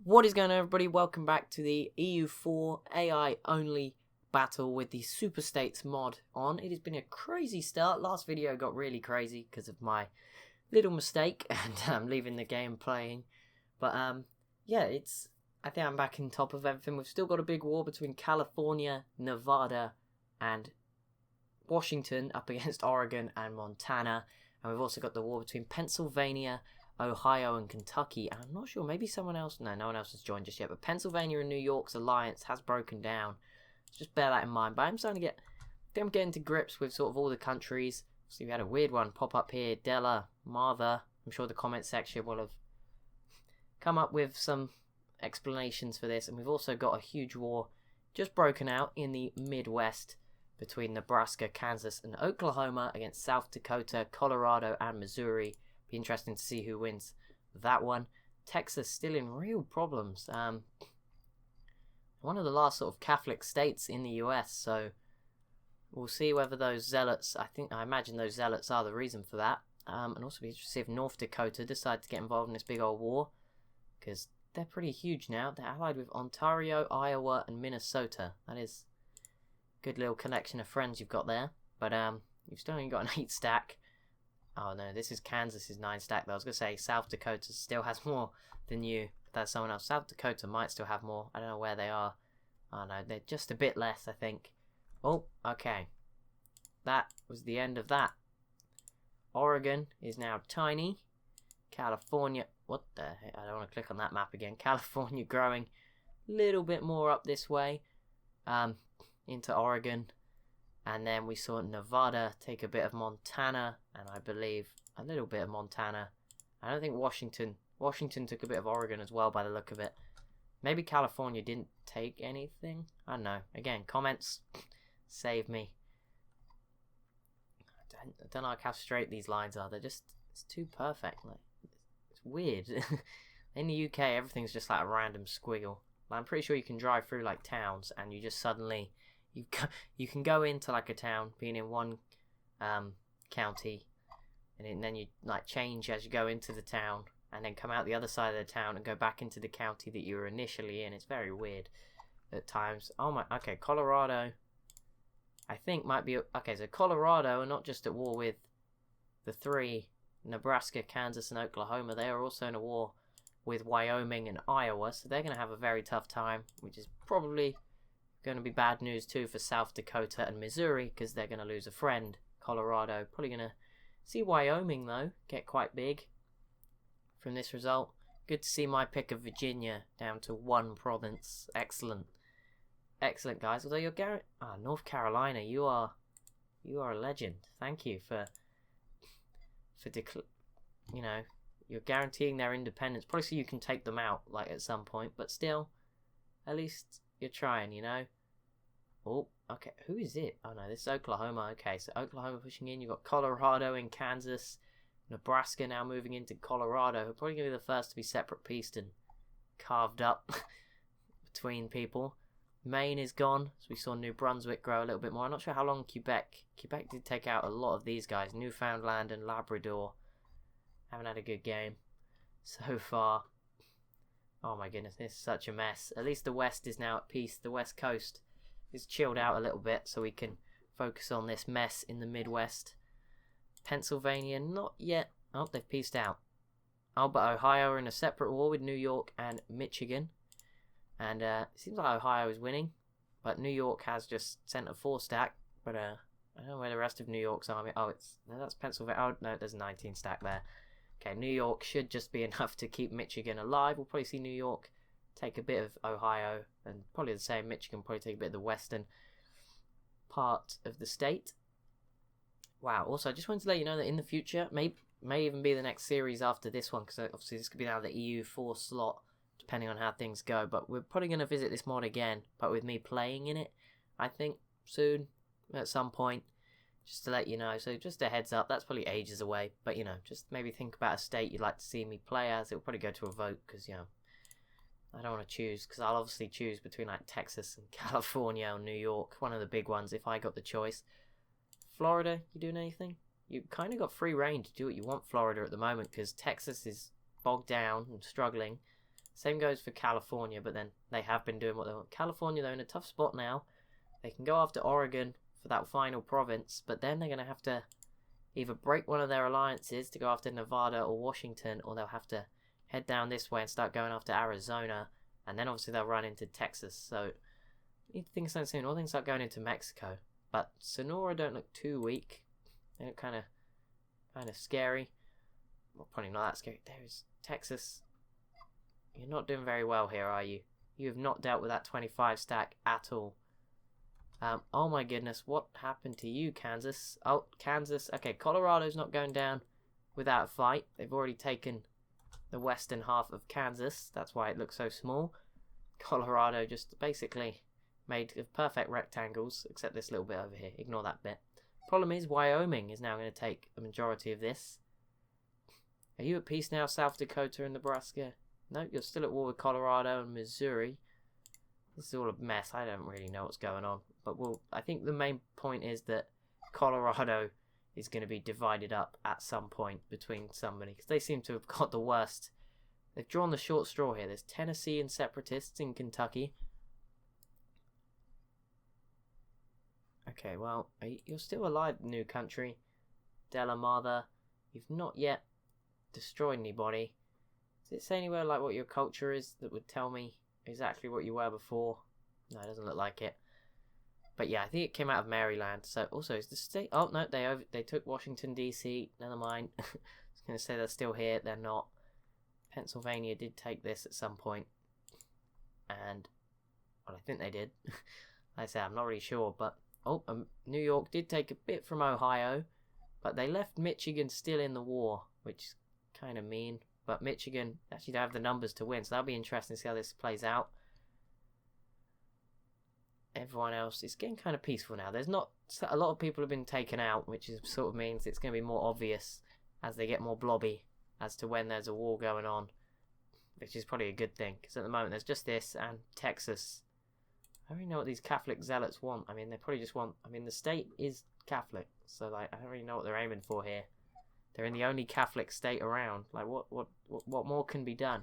What is going on, everybody? Welcome back to the EU4 AI only battle with the Super States mod on. It has been a crazy start. Last video got really crazy because of my little mistake and leaving the game playing. But yeah, I think I'm back in top of everything. We've still got a big war between California, Nevada, and Washington up against Oregon and Montana. And we've also got the war between Pennsylvania, Ohio and Kentucky, and I'm not sure, maybe someone else, no one else has joined just yet, but Pennsylvania and New York's alliance has broken down, so just bear that in mind. But I'm starting to I'm getting to grips with sort of all the countries. See, we had a weird one pop up here, Della, Martha. I'm sure the comment section will have come up with some explanations for this, and we've also got a huge war just broken out in the Midwest between Nebraska, Kansas and Oklahoma against South Dakota, Colorado and Missouri. Be interesting to see who wins that one. Texas still in real problems. One of the last sort of Catholic states in the US, so we'll see whether those zealots, I imagine those zealots are the reason for that. And also be interested to see if North Dakota decide to get involved in this big old war, because they're pretty huge now. They're allied with Ontario, Iowa and Minnesota. That is a good little connection of friends you've got there. But you've still only got an 8 stack. Oh no, this is Kansas's 9 stack though. I was going to say South Dakota still has more than you. That's someone else. South Dakota might still have more. I don't know where they are. Oh no, they're just a bit less, I think. Oh, okay. That was the end of that. Oregon is now tiny. California, what the heck? I don't want to click on that map again. California growing a little bit more up this way. Into Oregon. And then we saw Nevada take a bit of Montana, and I believe a little bit of Montana. I don't think Washington took a bit of Oregon as well by the look of it. Maybe California didn't take anything. I don't know. Again, comments save me. I don't like how straight these lines are. It's too perfect. Like, it's weird. In the UK, everything's just like a random squiggle. Like, I'm pretty sure you can drive through like towns, and you just suddenly. You can go into like a town, being in one county, and then you like change as you go into the town, and then come out the other side of the town and go back into the county that you were initially in. It's very weird at times. Oh my, okay, Colorado, I think might be, okay, so Colorado are not just at war with the 3, Nebraska, Kansas and Oklahoma, they are also in a war with Wyoming and Iowa, so they're going to have a very tough time, which is probably going to be bad news too for South Dakota and Missouri, because they're going to lose a friend. Colorado probably going to see Wyoming though get quite big from this result. Good to see my pick of Virginia down to 1 province. Excellent guys. Although you're North Carolina, you are a legend. Thank you for you're guaranteeing their independence, probably so you can take them out like at some point, but still at least you're trying, you know. Oh, okay. Who is it? Oh no, this is Oklahoma. Okay, so Oklahoma pushing in. You've got Colorado and Kansas. Nebraska now moving into Colorado. We're probably going to be the first to be separate pieced and carved up between people. Maine is gone, so we saw New Brunswick grow a little bit more. I'm not sure how long Quebec did take out a lot of these guys. Newfoundland and Labrador haven't had a good game so far. Oh my goodness, this is such a mess. At least the West is now at peace. The West Coast is chilled out a little bit, so we can focus on this mess in the Midwest. Pennsylvania, not yet. Oh, they've peaced out. Oh, but Ohio are in a separate war with New York and Michigan. And it seems like Ohio is winning, but New York has just sent a 4 stack. But I don't know where the rest of New York's army. Oh, that's Pennsylvania. Oh no, there's a 19 stack there. Okay, New York should just be enough to keep Michigan alive. We'll probably see New York take a bit of Ohio, and probably the same. Michigan probably take a bit of the western part of the state. Wow, also I just wanted to let you know that in the future, may even be the next series after this one, because obviously this could be now the EU4 slot, depending on how things go, but we're probably going to visit this mod again, but with me playing in it, I think, soon, at some point. Just to let you know, so just a heads up, that's probably ages away, but you know, just maybe think about a state you'd like to see me play as. It'll probably go to a vote, because, you know, I don't want to choose, because I'll obviously choose between like Texas and California or New York, one of the big ones if I got the choice. Florida, you doing anything? You kind of got free reign to do what you want, Florida, at the moment, because Texas is bogged down and struggling. Same goes for California, but then they have been doing what they want. California, they're in a tough spot now. They can go after Oregon for that final province, but then they're going to have to either break one of their alliances to go after Nevada or Washington, or they'll have to head down this way and start going after Arizona, and then obviously they'll run into Texas. So you need to think something soon. All things start going into Mexico, but Sonora don't look too weak. They look kind of scary. Well, probably not that scary. There's Texas. You're not doing very well here, are you? You have not dealt with that 25 stack at all. Oh my goodness, what happened to you, Kansas? Oh, Kansas. Okay, Colorado's not going down without a fight. They've already taken the western half of Kansas. That's why it looks so small. Colorado just basically made of perfect rectangles, except this little bit over here. Ignore that bit. Problem is, Wyoming is now going to take a majority of this. Are you at peace now, South Dakota and Nebraska? No, you're still at war with Colorado and Missouri. This is all a mess. I don't really know what's going on. But I think the main point is that Colorado is going to be divided up at some point between somebody, because they seem to have got the worst. They've drawn the short straw here. There's Tennessee and separatists in Kentucky. Okay, well, you're still alive, new country. Delamartha. You've not yet destroyed anybody. Does it say anywhere like what your culture is that would tell me exactly what you were before? No, it doesn't look like it. But yeah, I think it came out of Maryland. So also, is the state... Oh, no, they took Washington, D.C. Never mind. I was going to say they're still here. They're not. Pennsylvania did take this at some point. And... well, I think they did. Like I say, I'm not really sure. But... oh, New York did take a bit from Ohio. But they left Michigan still in the war, which is kind of mean. But Michigan actually don't have the numbers to win. So that'll be interesting to see how this plays out. Everyone else is getting kind of peaceful now. There's not a lot of people have been taken out, which is sort of means it's going to be more obvious as they get more blobby as to when there's a war going on, which is probably a good thing, because at the moment there's just this and Texas. I don't really know what these Catholic zealots want. I mean, they probably just want... I mean, the state is Catholic, so like I don't really know what they're aiming for here. They're in the only Catholic state around. Like, what more can be done?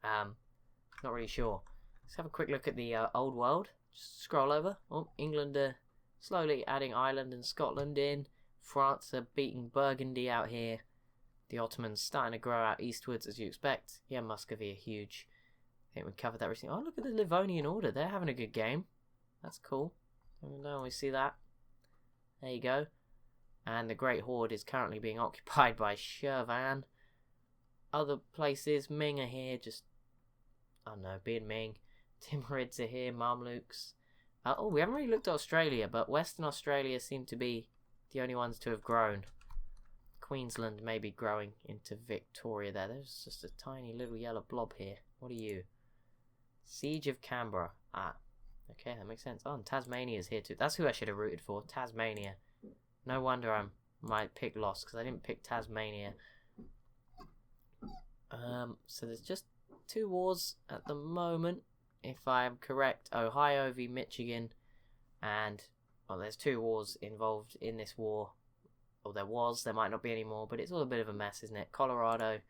Not really sure. Let's have a quick look at the old world. Just scroll over. Oh, England are slowly adding Ireland and Scotland in. France are beating Burgundy out here. The Ottomans starting to grow out eastwards, as you expect. Yeah, Muscovy are huge. I think we covered that recently. Oh, look at the Livonian Order. They're having a good game. That's cool. I don't always see that. There you go. And the Great Horde is currently being occupied by Shirvan. Other places, Ming are here, just... I don't know, being Ming. Timurids are here, Mamluks. Oh, we haven't really looked at Australia, but Western Australia seem to be the only ones to have grown. Queensland may be growing into Victoria there. There's just a tiny little yellow blob here. What are you? Siege of Canberra. Ah, okay, that makes sense. Oh, and Tasmania's here too. That's who I should have rooted for, Tasmania. No wonder my pick lost, because I didn't pick Tasmania. So there's just 2 wars at the moment, if I am correct. Ohio v Michigan, and well, there's 2 wars involved in this war. Or there might not be any more, but it's all a bit of a mess, isn't it? Colorado,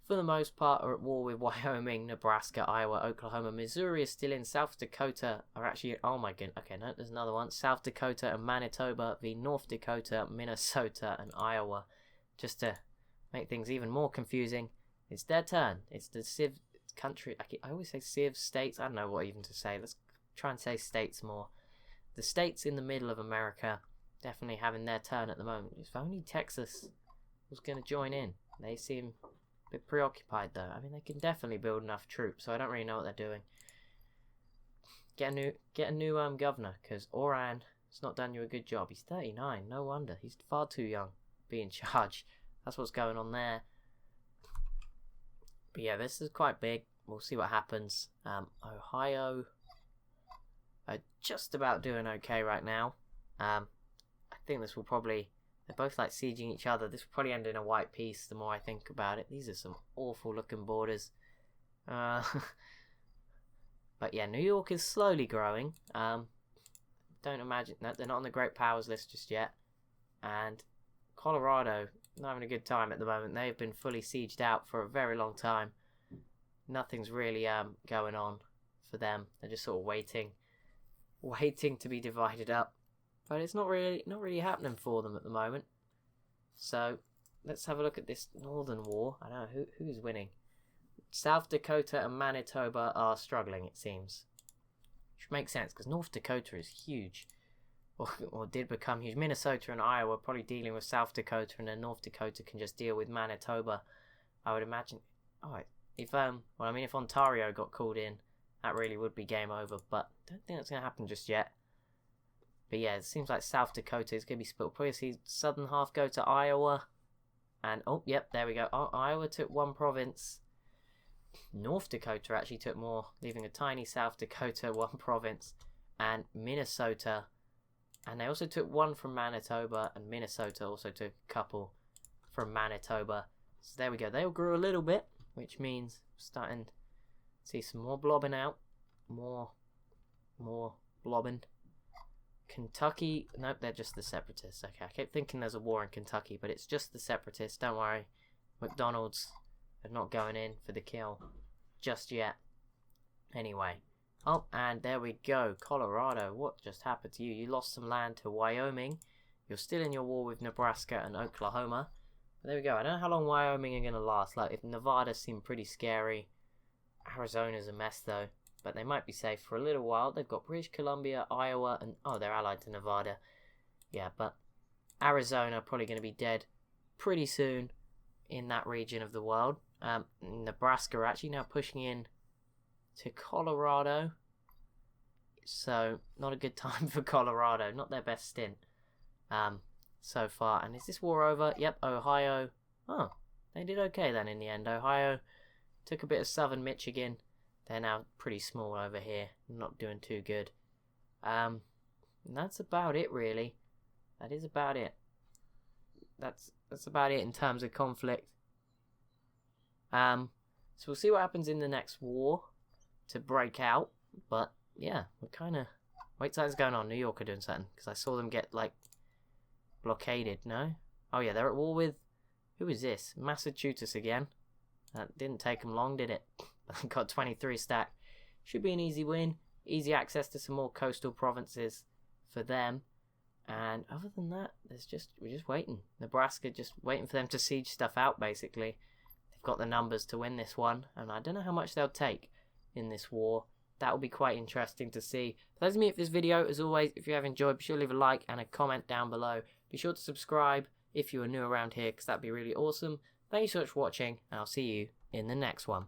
for the most part, are at war with Wyoming, Nebraska, Iowa, Oklahoma. Missouri is still in. South Dakota are actually... oh my goodness. Okay, no, there's another one. South Dakota and Manitoba v North Dakota, Minnesota and Iowa. Just to make things even more confusing, it's their turn. It's the Civ country... I always say Civ states. I don't know what even to say. Let's try and say states more. The states in the middle of America definitely having their turn at the moment. If only Texas was going to join in. They seem... a bit preoccupied though. I mean, they can definitely build enough troops, so I don't really know what they're doing. Get a new governor, because Oran has not done you a good job. He's 39. No wonder. He's far too young to be in charge. That's what's going on there. But yeah, this is quite big. We'll see what happens. Ohio are just about doing okay right now. I think this will probably... they're both like sieging each other. This will probably end in a white peace the more I think about it. These are some awful looking borders. But yeah, New York is slowly growing. Don't imagine... no, they're not on the Great Powers list just yet. And Colorado, not having a good time at the moment. They've been fully sieged out for a very long time. nothing's really going on for them. They're just sort of waiting to be divided up. But it's not really happening for them at the moment. So let's have a look at this Northern War. I don't know who's winning. South Dakota and Manitoba are struggling, it seems. Which makes sense, because North Dakota is huge. Or did become huge. Minnesota and Iowa are probably dealing with South Dakota, and then North Dakota can just deal with Manitoba, I would imagine. Alright, if if Ontario got called in, that really would be game over, but I don't think that's going to happen just yet. But yeah, it seems like South Dakota is going to be split. We'll probably see southern half go to Iowa. And, oh, yep, there we go. Oh, Iowa took one province. North Dakota actually took more, leaving a tiny South Dakota, one province. And Minnesota. And they also took one from Manitoba. And Minnesota also took a couple from Manitoba. So there we go. They all grew a little bit, which means we're starting to see some more blobbing out. More blobbing. Kentucky, nope, they're just the separatists. Okay, I kept thinking there's a war in Kentucky, but it's just the separatists. Don't worry, McDonald's are not going in for the kill just yet. Anyway, oh, and there we go. Colorado, what just happened to you? You lost some land to Wyoming. You're still in your war with Nebraska and Oklahoma. But there we go. I don't know how long Wyoming are going to last. Like, if Nevada seemed pretty scary, Arizona's a mess though. But they might be safe for a little while. They've got British Columbia, Iowa, and oh, they're allied to Nevada. Yeah, but Arizona probably going to be dead pretty soon in that region of the world. Nebraska are actually now pushing in to Colorado. So, not a good time for Colorado. Not their best stint so far. And is this war over? Yep, Ohio. Oh, they did okay then in the end. Ohio took a bit of southern Michigan. They're now pretty small over here, not doing too good. And that's about it, really. That is about it. That's about it in terms of conflict. So we'll see what happens in the next war to break out. But yeah, we're kind of wait till it's going on. New York are doing something because I saw them get like blockaded. No, oh yeah, they're at war with who is this? Massachusetts again. That didn't take them long, did it? Got 23 stack. Should be an easy win. Easy access to some more coastal provinces for them. And other than that, we're just waiting. Nebraska just waiting for them to siege stuff out, basically. They've got the numbers to win this one. And I don't know how much they'll take in this war. That will be quite interesting to see. But that's me for this video. As always, if you have enjoyed, be sure to leave a like and a comment down below. Be sure to subscribe if you are new around here, because that'd be really awesome. Thank you so much for watching, and I'll see you in the next one.